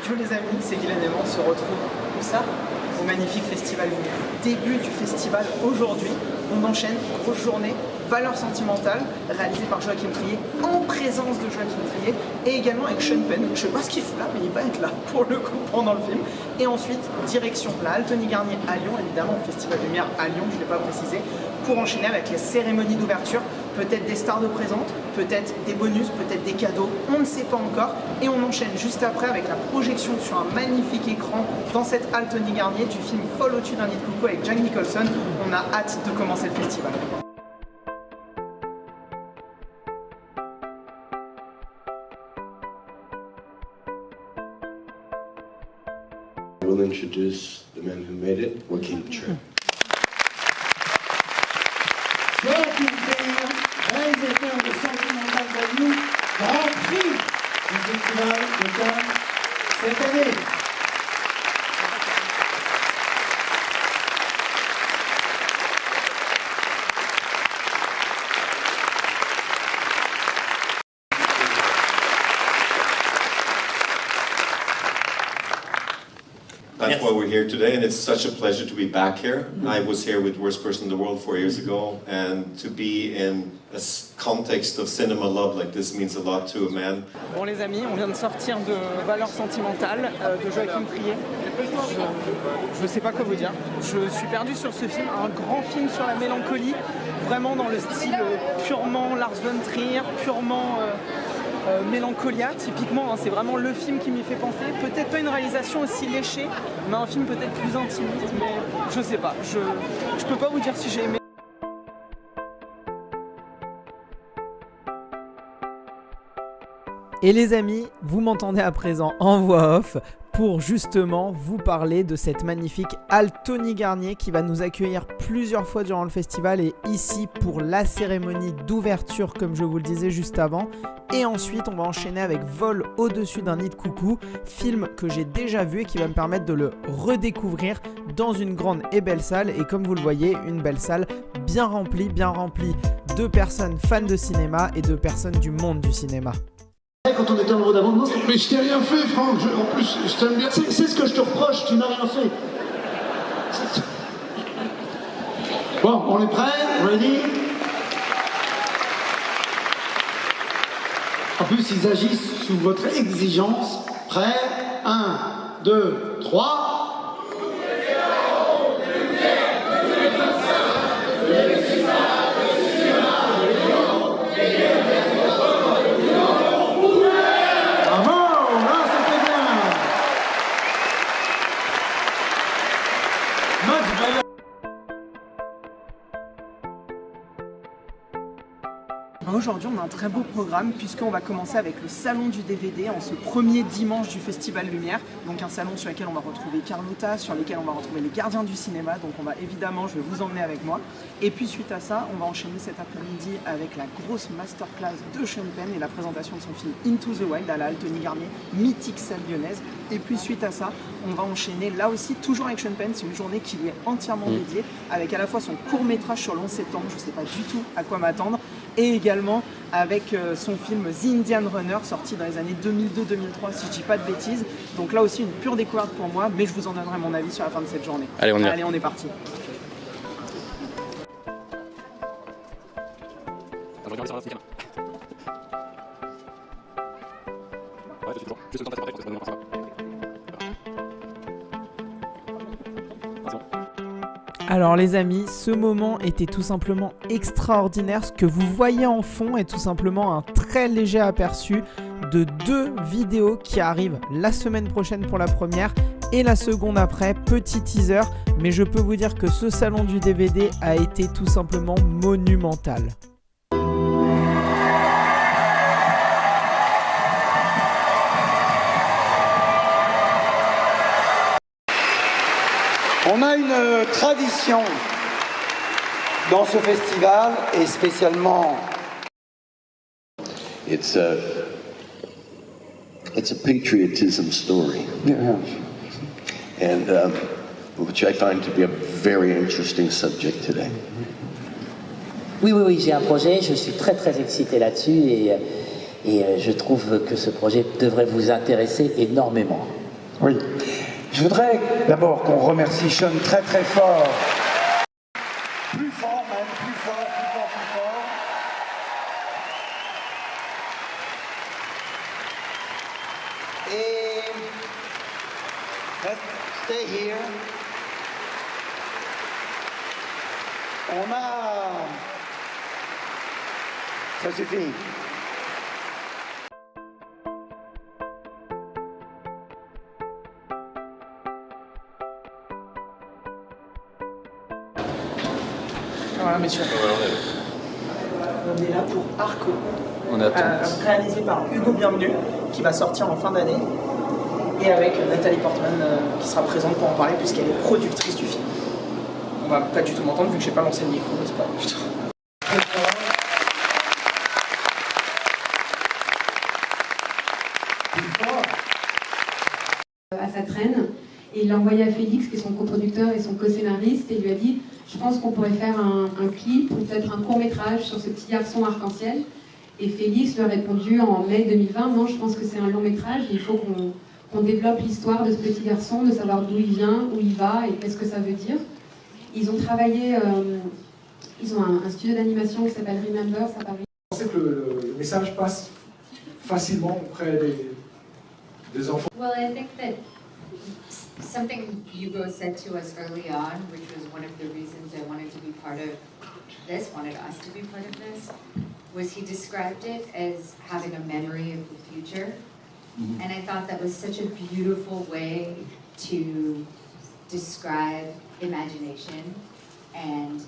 jeu les amis, c'est qu'Guylaine et moi on se retrouve où ça? Au magnifique Festival Lumière. Début du festival aujourd'hui, on enchaîne, grosse journée, Valeurs sentimentales, réalisée par Joachim Trier, en présence de Joachim Trier, et également avec Sean Penn. Je sais pas ce qu'il fout là, mais il va être là pour le coup pendant le film. Et ensuite, direction la Halle Tony Garnier à Lyon, évidemment au Festival Lumière à Lyon, je ne l'ai pas précisé, pour enchaîner avec les cérémonies d'ouverture, peut-être des stars de présente, peut-être des bonus, peut-être des cadeaux, on ne sait pas encore. Et on enchaîne juste après avec la projection sur un magnifique écran dans cette Halle Tony Garnier du film Fall au-dessus d'un nid de coucou avec Jack Nicholson. On a hâte de commencer le festival. I will introduce the man who made it, Joaquin Trier. Joachim Trier, réalisateur de Sentimental Value, grand prix du Festival de Cannes cette année. That's why we're here today, and it's such a pleasure to be back here. I was here with Worst Person in the World 4 years ago, and to be in a context of cinema love like this means a lot to a man. Bon les amis, on vient de sortir de Valeurs sentimentales de Joachim Trier. Je ne sais pas quoi vous dire. Je suis perdu sur ce film, un grand film sur la mélancolie, vraiment dans le style purement Lars von Trier, purement Mélancolia, typiquement, hein, c'est vraiment le film qui m'y fait penser. Peut-être pas une réalisation aussi léchée, mais un film peut-être plus intimiste, mais je sais pas. Je peux pas vous dire si j'ai aimé. Et les amis, vous m'entendez à présent en voix off pour justement vous parler de cette magnifique Halle Tony Garnier qui va nous accueillir plusieurs fois durant le festival et ici pour la cérémonie d'ouverture comme je vous le disais juste avant. Et ensuite on va enchaîner avec Vol au-dessus d'un nid de coucou, film que j'ai déjà vu et qui va me permettre de le redécouvrir dans une grande et belle salle. Et comme vous le voyez, une belle salle bien remplie de personnes fans de cinéma et de personnes du monde du cinéma. Quand on était en mode d'abandon, mais je t'ai rien fait, Franck. En plus, je t'aime bien. c'est ce que je te reproche, tu n'as rien fait. Bon, on est prêt? Ready? En plus, ils agissent sous votre exigence. Prêt? 1, 2, 3. Aujourd'hui, on a un très beau programme puisqu'on va commencer avec le salon du DVD en ce premier dimanche du Festival Lumière. Donc un salon sur lequel on va retrouver Carlotta, sur lequel on va retrouver les gardiens du cinéma. Donc on va évidemment, je vais vous emmener avec moi. Et puis suite à ça, on va enchaîner cet après-midi avec la grosse masterclass de Sean Penn et la présentation de son film Into the Wild à la Halle Tony Garnier, mythique salle lyonnaise. Et puis suite à ça, on va enchaîner là aussi, toujours avec Sean Penn. C'est une journée qui lui est entièrement dédiée, avec à la fois son court-métrage sur le 11 septembre, je ne sais pas du tout à quoi m'attendre, et également avec son film The Indian Runner, sorti dans les années 2002-2003, si je dis pas de bêtises. Donc là aussi, une pure découverte pour moi, mais je vous en donnerai mon avis sur la fin de cette journée. Allez, on y va. Allez, on est parti. Alors les amis, ce moment était tout simplement extraordinaire. Ce que vous voyez en fond est tout simplement un très léger aperçu de 2 vidéos qui arrivent la semaine prochaine pour la première et la seconde après, petit teaser. Mais je peux vous dire que ce salon du DVD a été tout simplement monumental. On a une tradition dans ce festival et spécialement. It's a patriotism story, and which I find to be a very interesting subject today. Oui, j'ai un projet, je suis très excité là-dessus et je trouve que ce projet devrait vous intéresser énormément. Oui. Je voudrais d'abord qu'on remercie Sean très très fort. Plus fort même, plus fort, plus fort, plus fort. Et let's stay here. On a... Ça suffit. Voilà, messieurs. On est là pour Arco, On attend. réalisé par Hugo Bienvenu, qui va sortir en fin d'année, et avec Nathalie Portman qui sera présente pour en parler puisqu'elle est productrice du film. On va pas du tout m'entendre vu que j'ai pas lancé le micro, n'est-ce pas? Putain. À sa traîne, et il l'a envoyé à Félix, qui est son coproducteur et son co-scénariste, et il lui a dit: je pense qu'on pourrait faire un clip ou peut-être un court-métrage sur ce petit garçon arc-en-ciel. Et Félix lui a répondu en mai 2020: non, je pense que c'est un long-métrage, il faut qu'on développe l'histoire de ce petit garçon, de savoir d'où il vient, où il va et qu'est-ce que ça veut dire. Ils ont travaillé, ils ont un studio d'animation qui s'appelle Remembers à Paris. Je pensais que le message passe facilement auprès des enfants. Well, I think that something Hugo said to us early on, which was one of the reasons I wanted to be part of this, wanted us to be part of this, was he described it as having a memory of the future. Mm-hmm. And I thought that was such a beautiful way to describe imagination and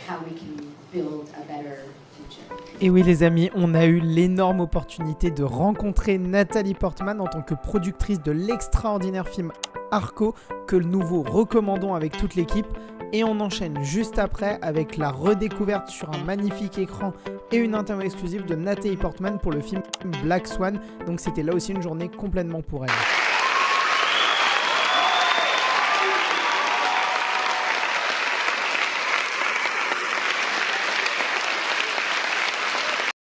how we can build a better future. Et oui les amis, on a eu l'énorme opportunité de rencontrer Nathalie Portman en tant que productrice de l'extraordinaire film Arco, que nous vous recommandons avec toute l'équipe. Et on enchaîne juste après avec la redécouverte sur un magnifique écran et une interview exclusive de Nathalie Portman pour le film Black Swan. Donc c'était là aussi une journée complètement pour elle.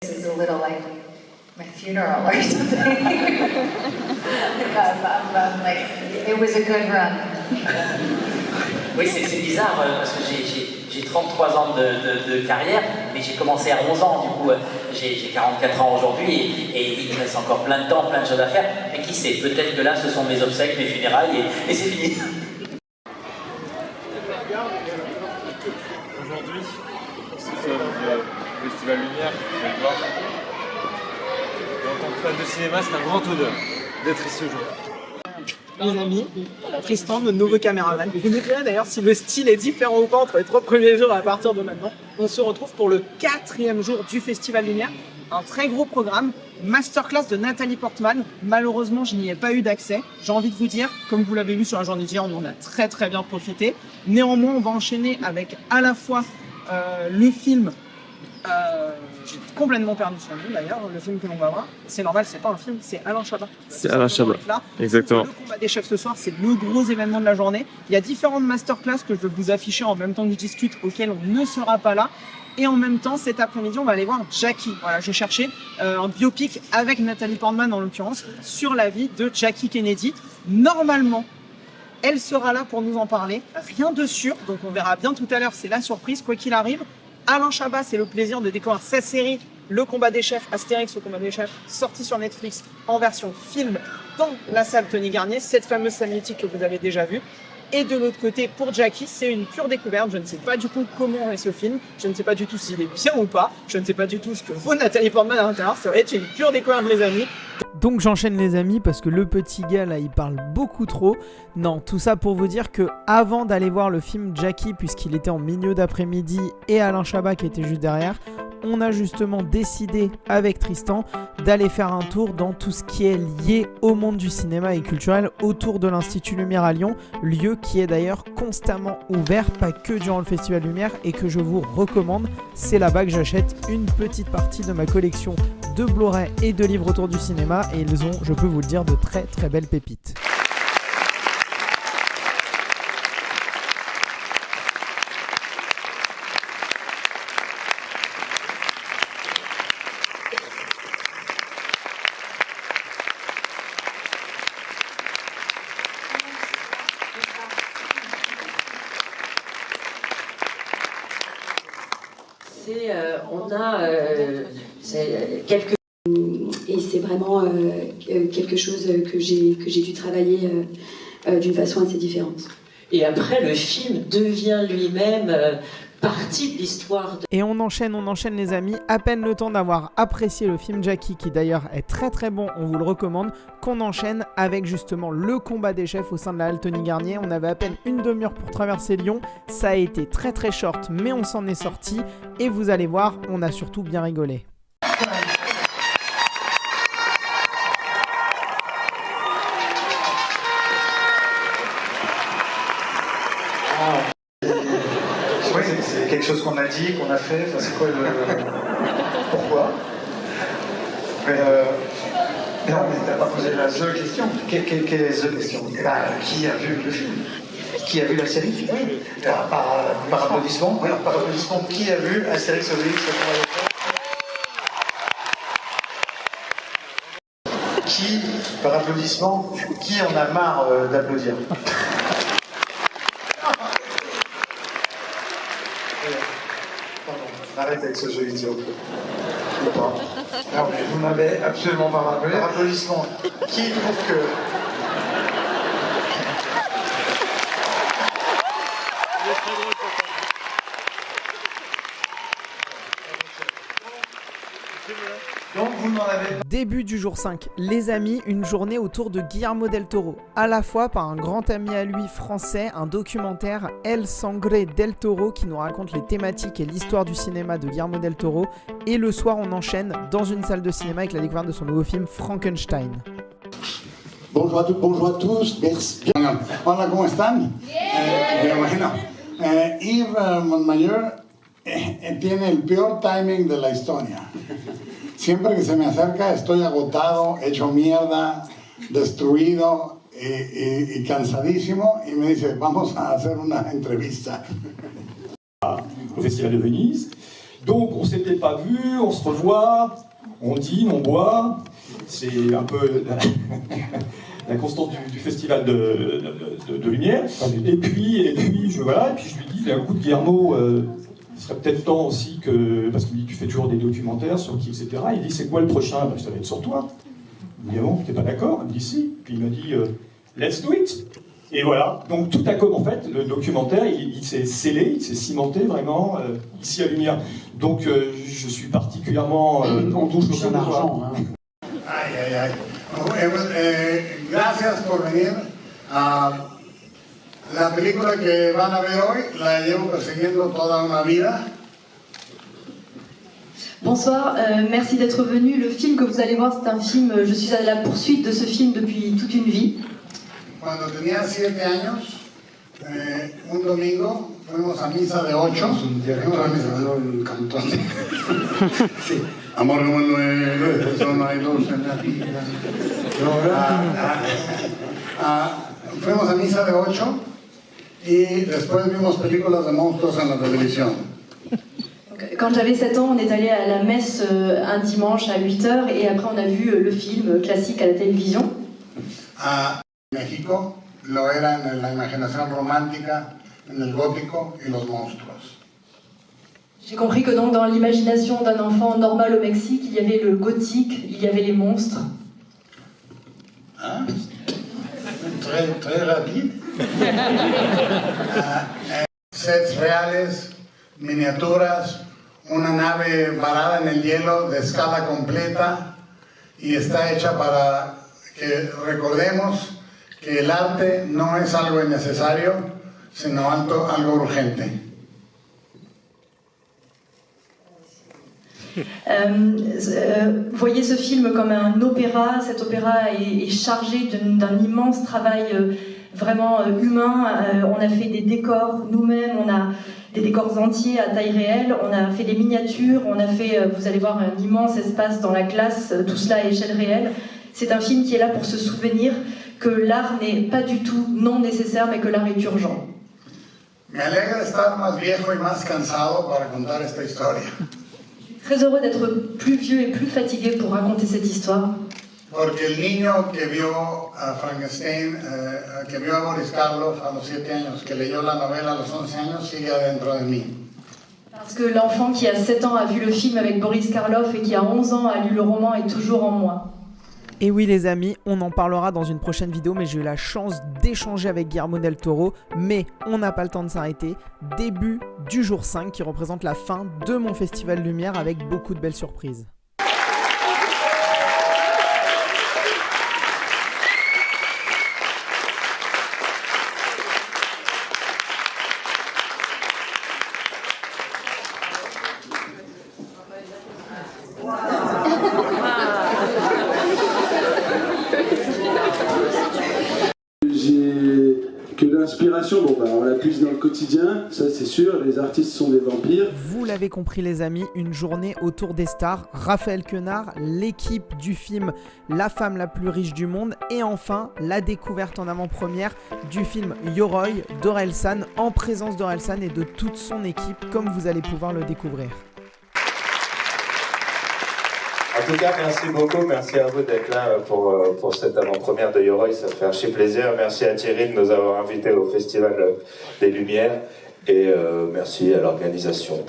It's a little like my funeral or something. Like, it was a good run. Oui, c'est bizarre parce que j'ai 33 ans de carrière, mais j'ai commencé à 11 ans. Du coup, j'ai 44 ans aujourd'hui et il me reste encore plein de temps, plein de choses à faire. Mais qui sait, peut-être que là, ce sont mes obsèques, mes funérailles et c'est fini. Aujourd'hui, c'est le Festival Lumière, vous pouvez le voir. Et en tant que fan de cinéma, c'est un grand honneur d'être ici aujourd'hui. Les amis, Tristan, notre nouveau caméraman. Vous me direz d'ailleurs si le style est différent ou pas entre les 3 premiers jours et à partir de maintenant. On se retrouve pour le 4e jour du Festival Lumière. Un très gros programme, masterclass de Nathalie Portman. Malheureusement, je n'y ai pas eu d'accès. J'ai envie de vous dire, comme vous l'avez vu sur la journée d'hier, on en a très très bien profité. Néanmoins, on va enchaîner avec à la fois le film... j'ai complètement perdu son nom d'ailleurs, le film que l'on va voir. C'est normal, c'est pas un film, c'est Alain Chabat. C'est Alain Chabat, exactement. Le combat des chefs ce soir, c'est le gros événement de la journée. Il y a différentes masterclass que je vais vous afficher en même temps que je discute, auxquelles on ne sera pas là. Et en même temps, cet après-midi, on va aller voir Jackie. Voilà, je cherchais un biopic avec Nathalie Portman en l'occurrence sur la vie de Jackie Kennedy. Normalement, elle sera là pour nous en parler. Rien de sûr, donc on verra bien tout à l'heure, c'est la surprise, quoi qu'il arrive. Alain Chabat, c'est le plaisir de découvrir sa série Le Combat des Chefs, Astérix, Le Combat des Chefs, sorti sur Netflix en version film dans la salle Tony Garnier, cette fameuse salle mythique que vous avez déjà vue. Et de l'autre côté, pour Jackie, c'est une pure découverte. Je ne sais pas du tout comment est ce film, je ne sais pas du tout s'il est bien ou pas, je ne sais pas du tout ce que vaut Nathalie Portman à l'intérieur. Ça va être une pure découverte, les amis. Donc j'enchaîne les amis parce que le petit gars là il parle beaucoup trop. Non, tout ça pour vous dire que avant d'aller voir le film Jackie, puisqu'il était en milieu d'après-midi et Alain Chabat qui était juste derrière, on a justement décidé avec Tristan d'aller faire un tour dans tout ce qui est lié au monde du cinéma et culturel autour de l'Institut Lumière à Lyon, lieu qui est d'ailleurs constamment ouvert, pas que durant le Festival Lumière, et que je vous recommande. C'est là-bas que j'achète une petite partie de ma collection de Blu-ray et de livres autour du cinéma, et ils ont, je peux vous le dire, de très très belles pépites. On a quelques... Et c'est vraiment quelque chose que j'ai dû travailler d'une façon assez différente. Et après, le film devient lui-même partie de l'histoire. Et on enchaîne les amis, à peine le temps d'avoir apprécié le film Jackie, qui d'ailleurs est très très bon, on vous le recommande, qu'on enchaîne avec justement le combat des chefs au sein de la halle Tony Garnier. On avait à peine une demi-heure pour traverser Lyon, ça a été très très short, mais on s'en est sorti, et vous allez voir, on a surtout bien rigolé. Oui, c'est quelque chose qu'on a dit, qu'on a fait. Enfin, c'est quoi le... Pourquoi? Mais non, mais t'as pas posé la seule question. Quelle est la seule question? Qui a vu le film? Qui a vu la série? Oui. Par applaudissement. Oui, par applaudissement. Qui a vu Astérix Obélix? Qui, par applaudissement, qui en a marre d'applaudir? Arrête avec ce jeu idiot. Ou pas. Non, mais vous m'avez absolument pas rappelé. Par applaudissement. Qui trouve que... Donc vous n'en avez pas. Début du jour 5, les amis, une journée autour de Guillermo del Toro. À la fois par un grand ami à lui français, un documentaire El Sangre del Toro qui nous raconte les thématiques et l'histoire du cinéma de Guillermo del Toro. Et le soir, on enchaîne dans une salle de cinéma avec la découverte de son nouveau film Frankenstein. Bonjour à toutes, bonjour à tous. Merci. Hola, ¿cómo están? Bueno, Yves Montmayor tiene el peor timing de la historia. Siempre que se me acerca estoy agotado, hecho mierda, destruido y cansadísimo y me dice, vamos a hacer una entrevista. Au Festival de Venise. Donc on ne s'était pas vu, on se revoit, on dîne, on boit. C'est un peu la constante du festival de lumière. Et puis je lui dis, d'un coup de Guillermo, il serait peut-être temps aussi que, parce qu'il me dit, tu fais toujours des documentaires sur qui, etc. Il dit, c'est quoi le prochain? Ça va être sur toi. Je lui dis, bon, t'es pas d'accord? Il me dit, si. Puis il m'a dit, let's do it. Et voilà, donc tout a comme en fait, le documentaire, il s'est scellé, il s'est cimenté vraiment ici à Lumière. Donc je suis particulièrement touché de voir. Ay, ay, ay. Gracias por venir. La película que van a ver hoy la llevo persiguiendo toda una vida. Bonsoir, merci d'être venu. Le film que vous allez voir, c'est un film, je suis à la poursuite de ce film depuis toute une vie. Cuando tenía 7 años, un domingo fuimos a misa de 8. Fuimos a misa del cantón. Sí. Amor como 9, solo hay 2 en la vida. Fuimos a misa de 8 y después vimos películas de monstruos en la televisión. Quand j'avais 7 ans, on est allé à la messe un dimanche à 8h et après on a vu le film classique à la télévision. México lo era en la imaginación romántica, en el gótico y los monstruos. J'ai compris que donc dans l'imagination d'un enfant normal au Mexique, il y avait le gothique, il y avait les monstres. Hein? Très rapide. Sets reales, miniaturas, una nave varada en el hielo de escala completa y está hecha para que recordemos que el arte no es algo innecesario, sino algo urgente. Voyez ce film comme un opéra. Cet opéra est chargé d'un immense travail vraiment humain. On a fait des décors nous-mêmes, on a des décors entiers à taille réelle, on a fait des miniatures, on a fait, vous allez voir, un immense espace dans la classe, tout cela à échelle réelle. C'est un film qui est là pour se souvenir que l'art n'est pas du tout non nécessaire, mais que l'art est urgent. Me alegra estar más viejo y más cansado para contar esta historia. Très heureux d'être plus vieux et plus fatigué pour raconter cette histoire. Porque el niño que vio a Frankenstein, que vio a Boris Karloff a los 7 años, que leyó la novela a los 11 años, sigue adentro de mí. Parce que l'enfant qui a 7 ans a vu le film avec Boris Karloff et qui a 11 ans a lu le roman est toujours en moi. Et oui les amis, on en parlera dans une prochaine vidéo, mais j'ai eu la chance d'échanger avec Guillermo del Toro, mais on n'a pas le temps de s'arrêter. Début du jour 5 qui représente la fin de mon Festival Lumière avec beaucoup de belles surprises. L'inspiration, on la puise dans le quotidien, ça c'est sûr, les artistes sont des vampires. Vous l'avez compris les amis, une journée autour des stars, Raphaël Quenard, l'équipe du film La femme la plus riche du monde et enfin la découverte en avant-première du film Yoroi d'Orelsan en présence d'Orelsan et de toute son équipe comme vous allez pouvoir le découvrir. En tout cas, merci beaucoup, merci à vous d'être là pour cette avant-première de Yoroi, ça fait archi plaisir. Merci à Thierry de nous avoir invités au Festival des Lumières et merci à l'organisation.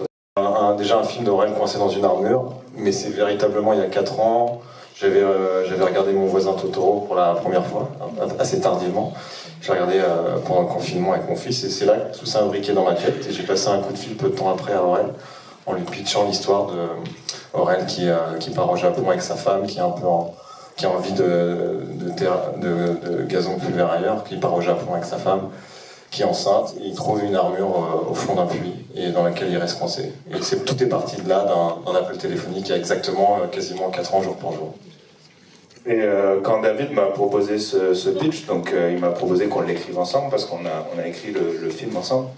Déjà un film d'Aurel coincé dans une armure, mais c'est véritablement il y a 4 ans, j'avais regardé Mon voisin Totoro pour la première fois, assez tardivement. J'ai regardé pendant le confinement avec mon fils et c'est là que tout ça a imbriqué dans ma tête et j'ai passé un coup de fil peu de temps après à Aurel en lui pitchant l'histoire de Aurel qui part au Japon avec sa femme, qui a envie de gazon pulvérailleur, qui part au Japon avec sa femme, qui est enceinte, et il trouve une armure au fond d'un puits et dans laquelle il reste coincé. Et tout est parti de là, d'un appel téléphonique il y a exactement quasiment 4 ans jour pour jour. Et quand David m'a proposé ce pitch, donc il m'a proposé qu'on l'écrive ensemble parce qu'on a écrit le film ensemble.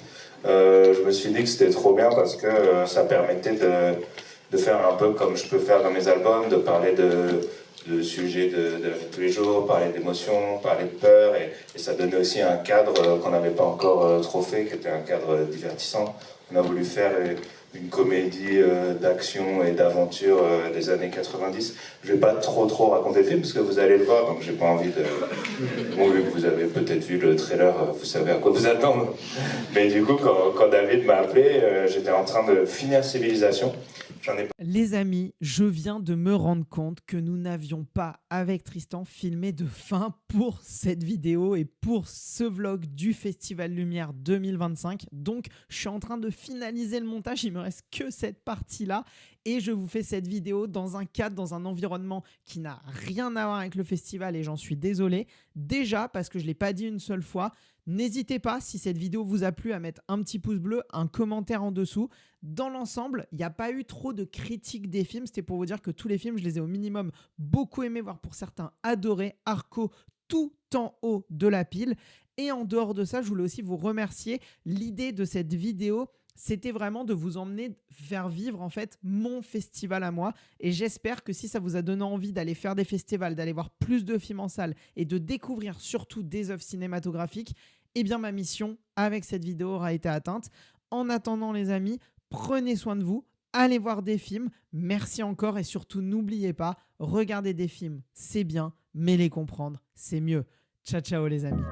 Je me suis dit que c'était trop bien parce que ça permettait de faire un peu comme je peux faire dans mes albums, de parler de sujets de la vie de tous les jours, parler d'émotions, parler de peur, et ça donnait aussi un cadre qu'on n'avait pas encore trop fait, qui était un cadre divertissant. On a voulu faire une comédie d'action et d'aventure des années 90. Je vais pas trop raconter le film parce que vous allez le voir, donc j'ai pas envie de... Bon, vu que vous avez peut-être vu le trailer, vous savez à quoi vous attendre. Mais du coup, quand David m'a appelé, j'étais en train de finir Civilisation. Les amis, je viens de me rendre compte que nous n'avions pas, avec Tristan, filmé de fin pour cette vidéo et pour ce vlog du Festival Lumière 2025. Donc, je suis en train de finaliser le montage. Il me reste que cette partie-là. Et je vous fais cette vidéo dans un cadre, dans un environnement qui n'a rien à voir avec le festival et j'en suis désolé. Déjà, parce que je ne l'ai pas dit une seule fois, n'hésitez pas, si cette vidéo vous a plu, à mettre un petit pouce bleu, un commentaire en dessous. Dans l'ensemble, il n'y a pas eu trop de critiques des films. C'était pour vous dire que tous les films, je les ai au minimum beaucoup aimés, voire pour certains adorés. Arco, tout en haut de la pile. Et en dehors de ça, je voulais aussi vous remercier. L'idée de cette vidéo, c'était vraiment de vous emmener faire vivre en fait mon festival à moi et j'espère que si ça vous a donné envie d'aller faire des festivals, d'aller voir plus de films en salle et de découvrir surtout des œuvres cinématographiques, eh bien ma mission avec cette vidéo aura été atteinte. En attendant les amis, prenez soin de vous, allez voir des films, merci encore et surtout n'oubliez pas, regarder des films c'est bien mais les comprendre c'est mieux. Ciao ciao les amis.